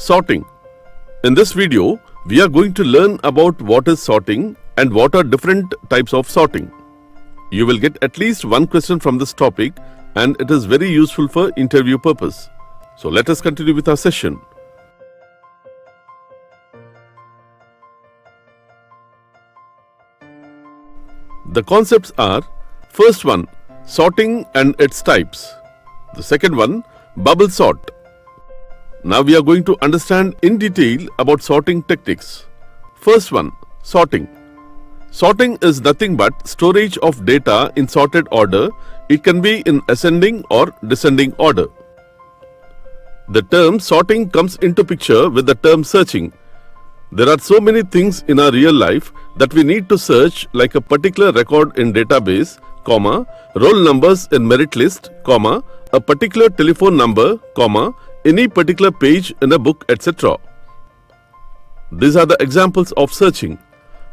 Sorting. In this video, we are going to learn about what is sorting and what are different types of sorting. You will get at least one question from this topic and it is very useful for interview purpose. So let us continue with our session. The concepts are: first one, sorting and its types. The second one, bubble sort. Now we are going to understand in detail about sorting techniques. First one, sorting. Sorting is nothing but storage of data in sorted order. It can be in ascending or descending order. The term sorting comes into picture with the term searching. There are so many things in our real life that we need to search, like a particular record in database, comma, roll numbers in merit list, comma, a particular telephone number, comma, any particular page in a book, etc. These are the examples of searching.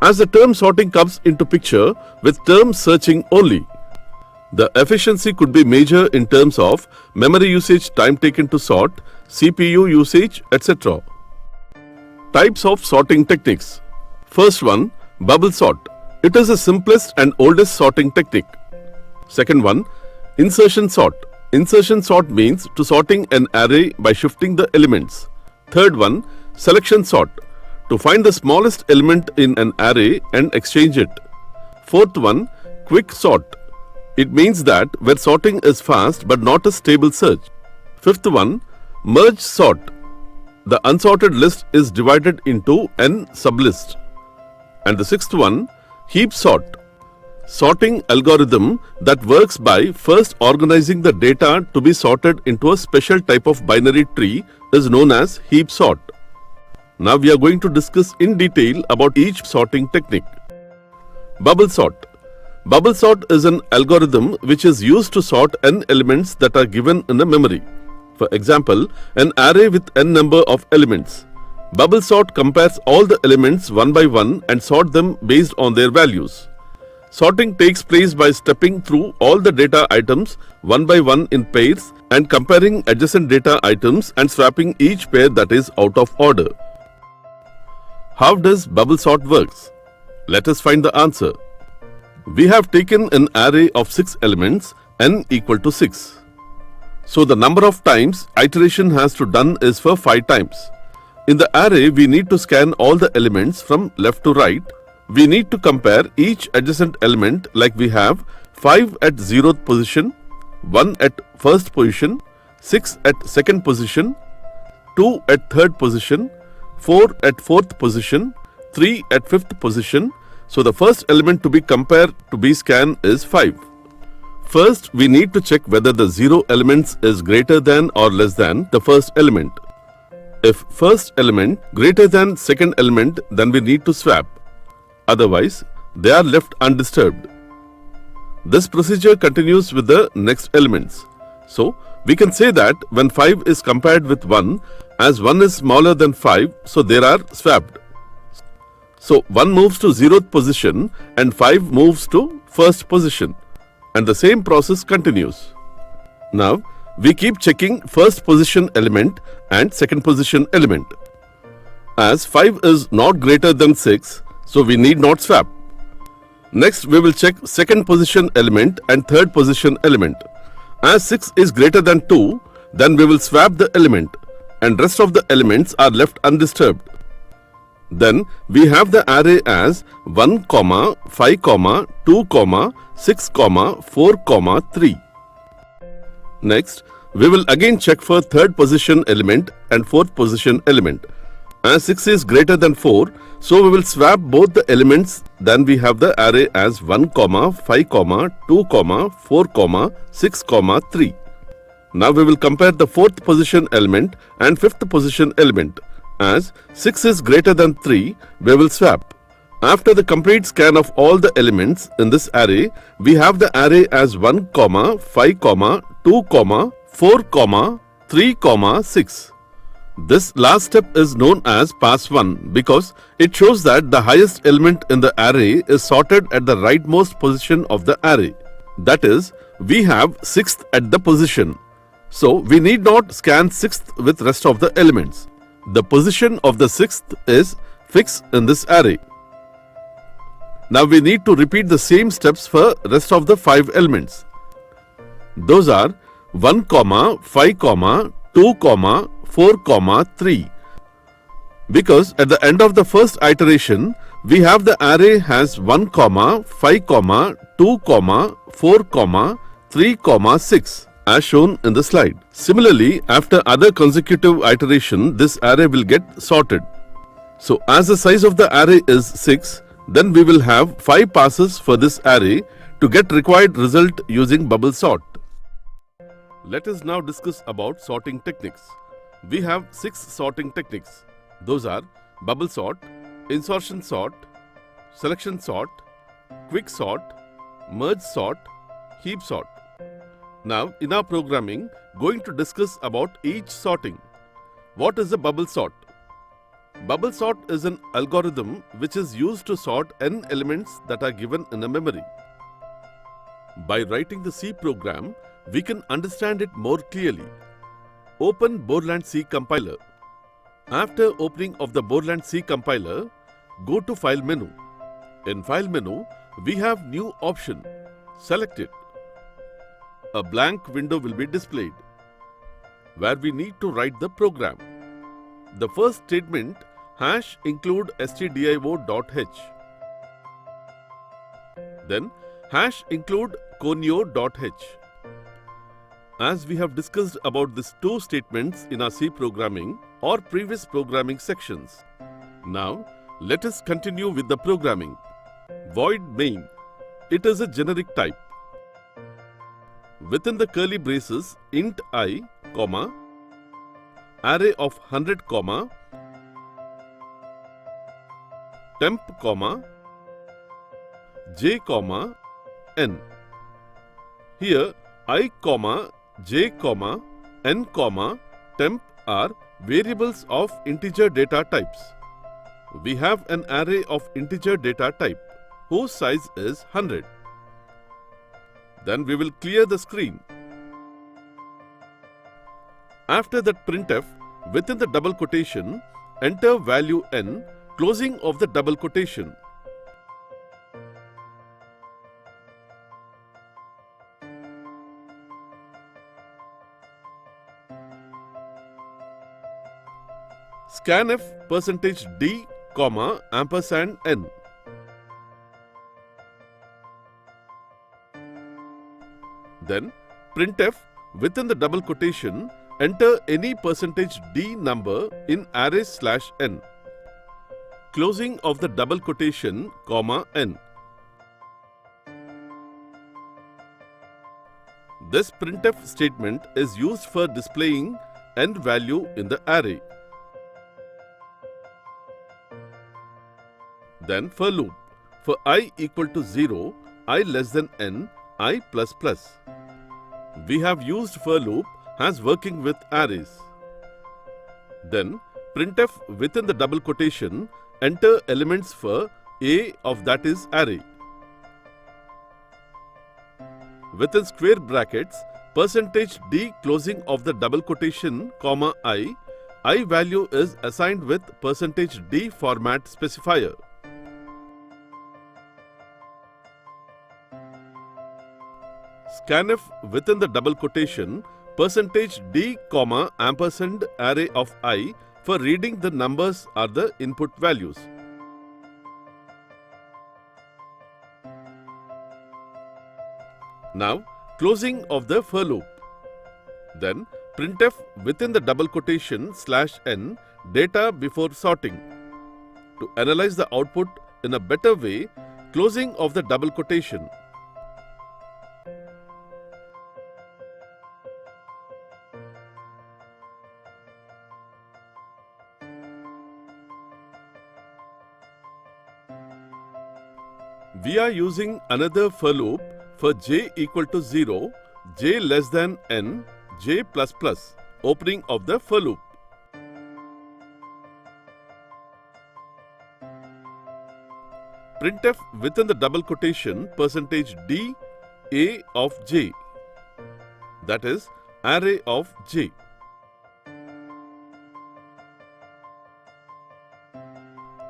As the term sorting comes into picture with term searching only, the efficiency could be measured in terms of memory usage, time taken to sort, CPU usage, etc. Types of sorting techniques. First one, bubble sort. It is the simplest and oldest sorting technique. Second one, insertion sort. Insertion sort means to sorting an array by shifting the elements. Third one, selection sort. To find the smallest element in an array and exchange it. Fourth one, quick sort. It means that where sorting is fast but not a stable search. Fifth one, merge sort. The unsorted list is divided into n sublists. And the sixth one, heap sort. Sorting algorithm that works by first organizing the data to be sorted into a special type of binary tree is known as heap sort. Now we are going to discuss in detail about each sorting technique. Bubble sort. Bubble sort is an algorithm which is used to sort n elements that are given in a memory. For example, an array with n number of elements. Bubble sort compares all the elements one by one and sort them based on their values. Sorting takes place by stepping through all the data items one by one in pairs and comparing adjacent data items and swapping each pair that is out of order. How does bubble sort works? Let us find the answer. We have taken an array of 6 elements, n equal to 6. So the number of times iteration has to done is for 5 times. In the array, we need to scan all the elements from left to right. We need to compare each adjacent element, like we have 5 at 0th position, 1 at 1st position, 6 at 2nd position, 2 at 3rd position, 4 at 4th position, 3 at 5th position. So the first element to be compared to be scanned is 5. First, we need to check whether the 0 elements is greater than or less than the first element. If first element greater than second element, then we need to swap. Otherwise, they are left undisturbed. This procedure continues with the next elements. So, we can say that when 5 is compared with 1, as 1 is smaller than 5, so they are swapped. So, 1 moves to 0th position and 5 moves to 1st position. And the same process continues. Now, we keep checking first position element and second position element. As 5 is not greater than 6, so we need not swap. Next, we will check second position element and third position element. As 6 is greater than 2, then we will swap the element and rest of the elements are left undisturbed. Then we have the array as 1, 5, 2, 6, 4, 3. Next, we will again check for third position element and fourth position element. As 6 is greater than 4, so we will swap both the elements. Then we have the array as 1, 5, 2, 4, 6, 3. Now we will compare the fourth position element and fifth position element. As 6 is greater than 3, we will swap. After the complete scan of all the elements in this array, we have the array as 1, 5, 2, 4, 3, 6. This last step is known as pass 1 because it shows that the highest element in the array is sorted at the rightmost position of the array. That is, we have 6th at the position. So we need not scan 6th with rest of the elements. The position of the sixth is fixed in this array. Now we need to repeat the same steps for rest of the 5 elements. Those are 1, 5, 2, 4, 3. Because at the end of the first iteration, we have the array has 1, 5, 2, 4, 3, 6 as shown in the slide. Similarly, after other consecutive iteration, this array will get sorted. So as the size of the array is 6, then we will have 5 passes for this array to get required result using bubble sort. Let us now discuss about sorting techniques. We have 6 sorting techniques. Those are bubble sort, insertion sort, selection sort, quick sort, merge sort, heap sort. Now in our programming, going to discuss about each sorting. What is a bubble sort? Bubble sort is an algorithm which is used to sort n elements that are given in a memory. By writing the C program, we can understand it more clearly. Open Borland C compiler. After opening of the Borland C compiler, go to File menu. In File menu, we have new option. Select it. A blank window will be displayed, where we need to write the program. The first statement #include stdio.h. Then #include conio.h. As we have discussed about these 2 statements in our C programming or previous programming sections. Now, let us continue with the programming. Void main. It is a generic type. Within the curly braces, int I, array of 100, temp, j, n. Here, I, j, n, temp are variables of integer data types. We have an array of integer data type whose size is 100. Then we will clear the screen. After that, printf within the double quotation, enter value n, closing of the double quotation. Scanf %d, ampersand n. Then printf within the double quotation, enter any %d number in array/n. Closing of the double quotation, n. This printf statement is used for displaying n value in the array. Then for loop, for I equal to 0, I less than n, I plus plus. We have used for loop as working with arrays. Then printf within the double quotation, enter elements for a of that is array. Within square brackets, %d closing of the double quotation, I value is assigned with %d format specifier. Scanf within the double quotation, %d, ampersand array of I for reading the numbers are the input values. Now, closing of the for loop. Then, printf within the double quotation /n data before sorting. To analyze the output in a better way, closing of the double quotation. We are using another for loop for j equal to 0, j less than n, j plus plus, opening of the for loop. Printf within the double quotation %d a of j, that is array of j.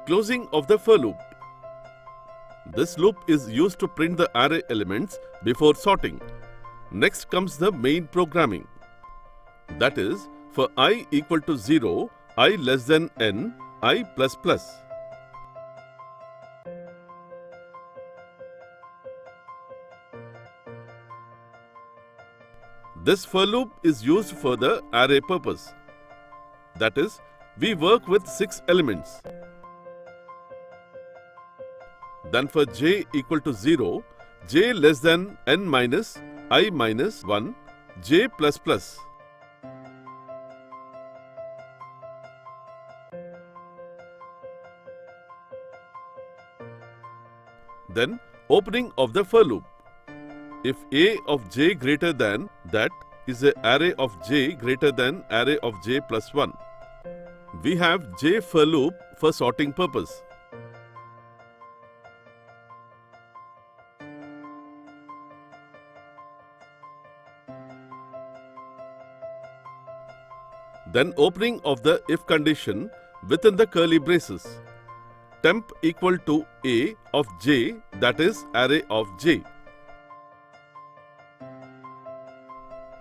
Closing of the for loop. This loop is used to print the array elements before sorting. Next comes the main programming. That is, for I equal to 0, I less than n, I plus plus. This for loop is used for the array purpose. That is, we work with 6 elements. Then for j equal to 0, j less than n minus I minus 1, j plus plus. Then opening of the for loop. If a of j greater than that is an array of j greater than array of j plus 1. We have j for loop for sorting purpose. Then opening of the if condition within the curly braces. Temp equal to a of j, that is array of j.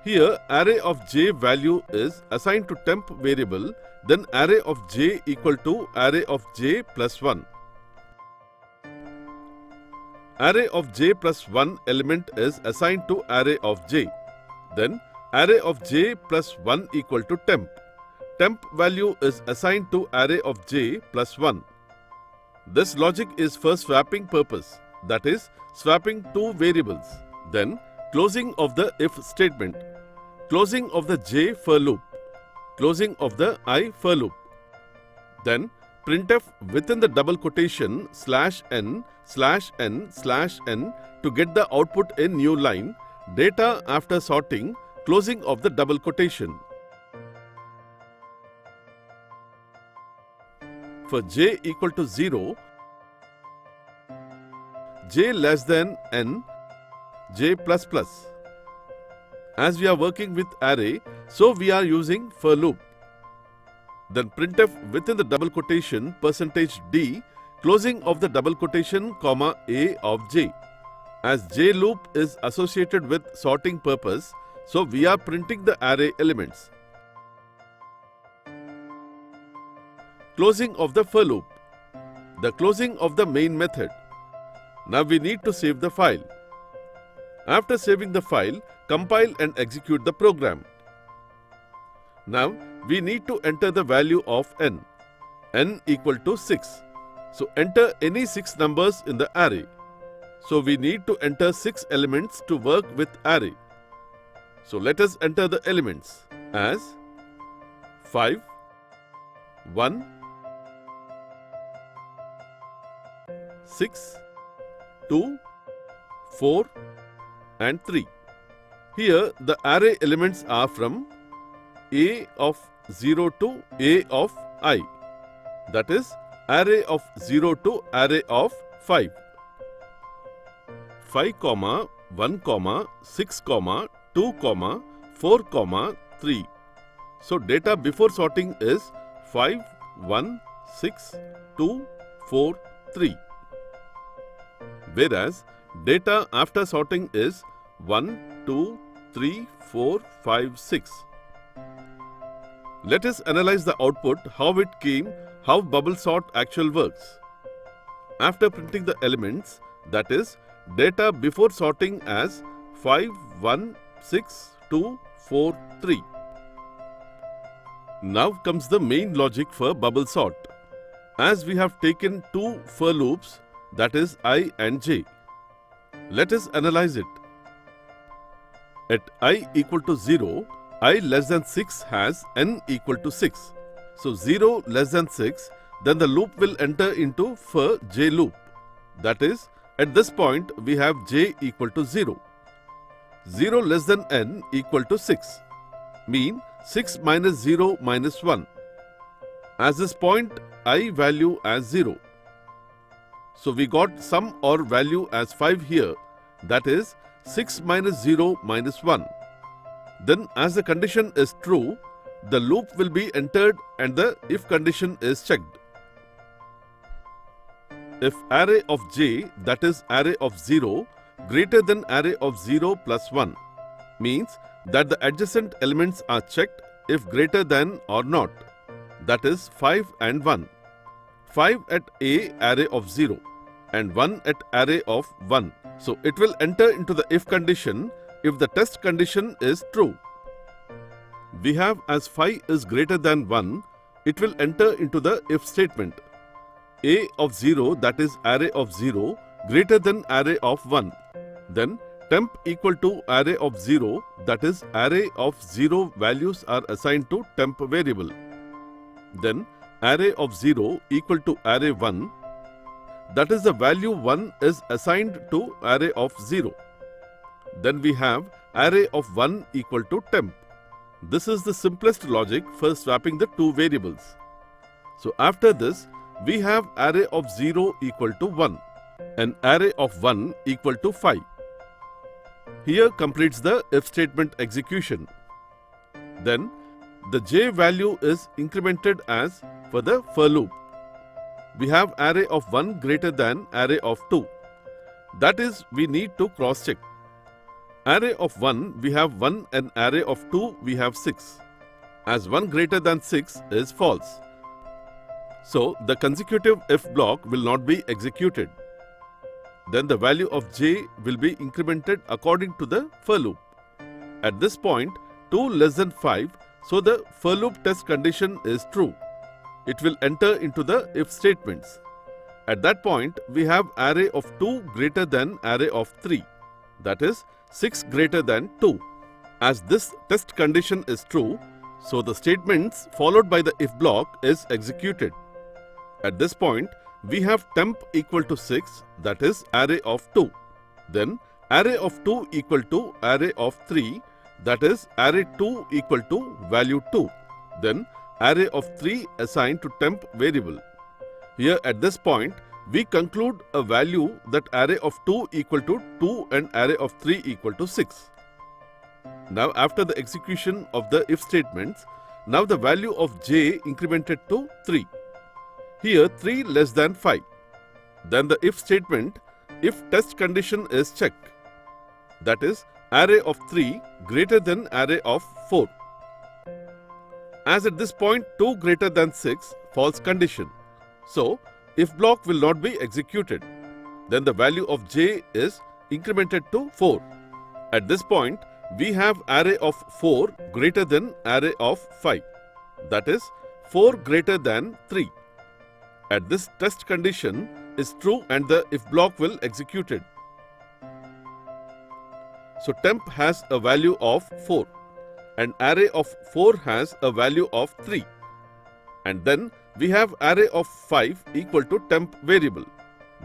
Here array of j value is assigned to temp variable, then array of j equal to array of j plus 1. Array of j plus 1 element is assigned to array of j. Then array of j plus 1 equal to temp. Temp value is assigned to array of j plus 1. This logic is for swapping purpose, that is, swapping two variables. Then, closing of the if statement. Closing of the j for loop. Closing of the I for loop. Then, printf within the double quotation /n to get the output in new line. Data after sorting. Closing of the double quotation. For j equal to 0, j less than n, j plus plus. As we are working with array, so we are using for loop. Then printf within the double quotation %d, closing of the double quotation comma a of j. As j loop is associated with sorting purpose, so we are printing the array elements. Closing of the for loop. The closing of the main method. Now we need to save the file. After saving the file, compile and execute the program. Now we need to enter the value of n. N equal to 6. So enter any 6 numbers in the array. So we need to enter 6 elements to work with array. So let us enter the elements as 5, 1, 6, 2, 4 and 3. Here the array elements are from a of 0 to a of I. That is array of 0 to array of 5. 5, 1, 6, 2, 4, 3. So data before sorting is 5, 1, 6, 2, 4, 3. Whereas data after sorting is 1, 2, 3, 4, 5, 6. Let us analyze the output, how it came, how bubble sort actual works. After printing the elements, that is, data before sorting as 5, 1, 6, 2, 4, 3. Now comes the main logic for bubble sort. As we have taken two for loops, that is I and j. Let us analyze it. At I equal to 0, I less than 6 has n equal to 6. So 0 less than 6, then the loop will enter into for j loop. That is, at this point we have j equal to 0. 0 less than n equal to 6. Mean 6 minus 0 minus 1. As this point I value as 0. So we got sum or value as 5 here, that is 6 minus 0 minus 1. Then as the condition is true, the loop will be entered and the if condition is checked. if array of j, that is array of 0, greater than array of 0 plus 1, means that the adjacent elements are checked if greater than or not, that is 5 and 1. 5 at A array of 0 and 1 at array of 1. So it will enter into the if condition if the test condition is true. We have as 5 is greater than 1, it will enter into the if statement. A of 0, that is array of 0, greater than array of 1. Then temp equal to array of 0, that is array of 0 values are assigned to temp variable. Then array of 0 equal to array 1, that is the value 1 is assigned to array of 0. Then we have array of 1 equal to temp. This is the simplest logic for swapping the two variables. So after this, we have array of 0 equal to 1 and array of 1 equal to 5. Here completes the if statement execution. Then the j value is incremented as for the for loop. We have array of 1 greater than array of 2. That is, we need to cross check. Array of 1 we have 1 and array of 2 we have 6. As 1 greater than 6 is false. So the consecutive if block will not be executed. Then the value of j will be incremented according to the for loop. At this point, 2 less than 5, so the for loop test condition is true. It will enter into the if statements. At that point, we have array of 2 greater than array of 3. That is 6 greater than 2. As this test condition is true, so the statements followed by the if block is executed. At this point, we have temp equal to 6, that is array of 2. Then array of 2 equal to array of 3, that is array 2 equal to value 2. Then array of 3 assigned to temp variable. Here at this point, we conclude a value that array of 2 equal to 2 and array of 3 equal to 6. Now after the execution of the if statements, now the value of j incremented to 3. Here 3 less than 5. Then the if statement, if test condition is checked. That is array of 3 greater than array of 4. As at this point 2 greater than 6, false condition. So if block will not be executed. Then the value of j is incremented to 4. At this point, we have array of 4 greater than array of 5. That is 4 greater than 3. At this test condition is true and the if block will executed. So temp has a value of 4 and array of 4 has a value of 3. And then we have array of 5 equal to temp variable.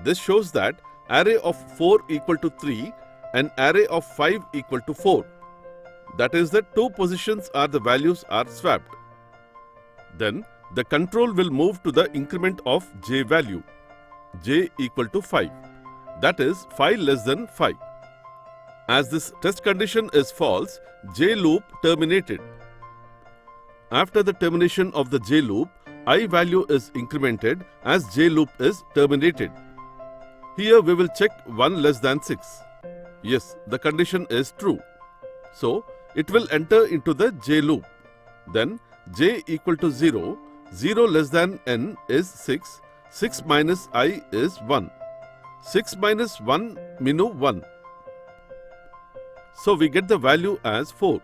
This shows that array of 4 equal to 3 and array of 5 equal to 4. That is the two positions are the values are swapped. Then the control will move to the increment of j value, j equal to 5. That is 5 less than 5. As this test condition is false, j loop terminated. After the termination of the j loop, I value is incremented as j loop is terminated. Here we will check 1 less than 6. Yes, the condition is true. So it will enter into the j loop. Then j equal to 0, 0 less than n is 6, 6 minus I is 1. 6 minus 1 minu 1. So we get the value as 4.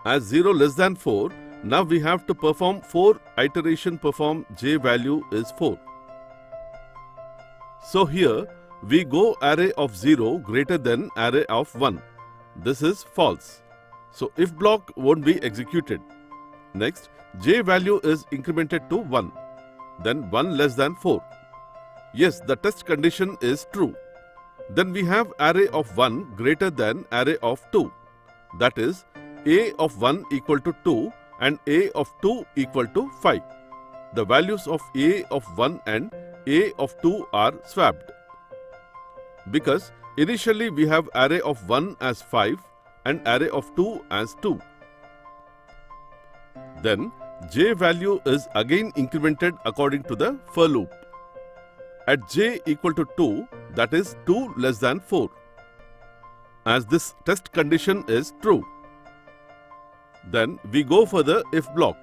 As 0 less than 4, now we have to perform 4 iteration perform j value is 4. So here we go array of 0 greater than array of 1. This is false. So if block won't be executed. Next, j value is incremented to 1. Then 1 less than 4. Yes, the test condition is true. Then we have array of 1 greater than array of 2. That is, a of 1 equal to 2 and a of 2 equal to 5. The values of a of 1 and a of 2 are swapped. Because initially we have array of 1 as 5 and array of 2 as 2. Then j value is again incremented according to the for loop. at j equal to 2, that is 2 less than 4. As this test condition is true, then we go for the if block,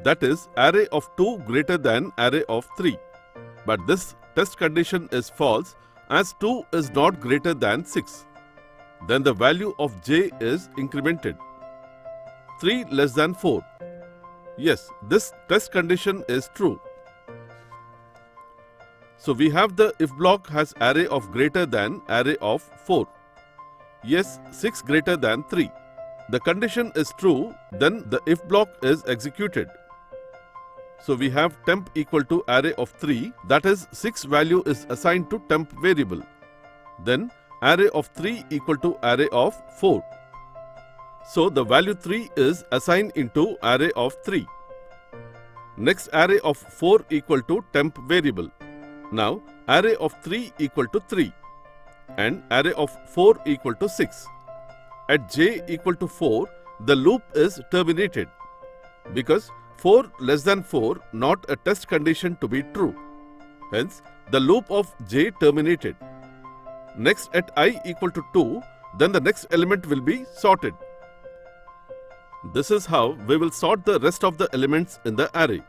that is array of 2 greater than array of 3. But this test condition is false as 2 is not greater than 6. Then the value of j is incremented. 3 less than 4. Yes, this test condition is true. So we have the if block has array of greater than array of 4. Yes, 6 greater than 3. The condition is true, then the if block is executed. So we have temp equal to array of 3, that is 6 value is assigned to temp variable. Then array of 3 equal to array of 4. So the value 3 is assigned into array of 3. Next array of 4 equal to temp variable. Now array of 3 equal to 3 and array of 4 equal to 6. At j equal to 4, the loop is terminated because 4 less than 4 not a test condition to be true. Hence, the loop of j terminated. Next at I equal to 2, then the next element will be sorted. This is how we will sort the rest of the elements in the array.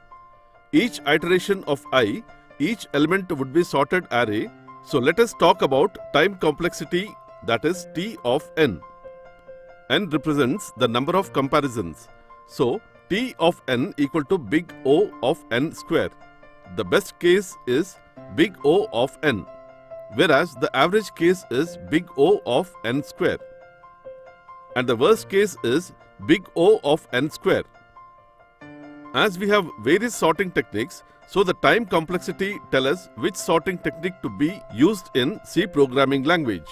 Each iteration of I, each element would be sorted array. So let us talk about time complexity, that is T of n. N represents the number of comparisons. So T of n equal to big O of n square. The best case is big O of n, whereas the average case is big O of n square. And the worst case is big O of n square. As we have various sorting techniques, so the time complexity tell us which sorting technique to be used in C programming language.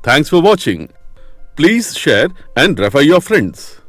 Thanks for watching. Please share and refer your friends.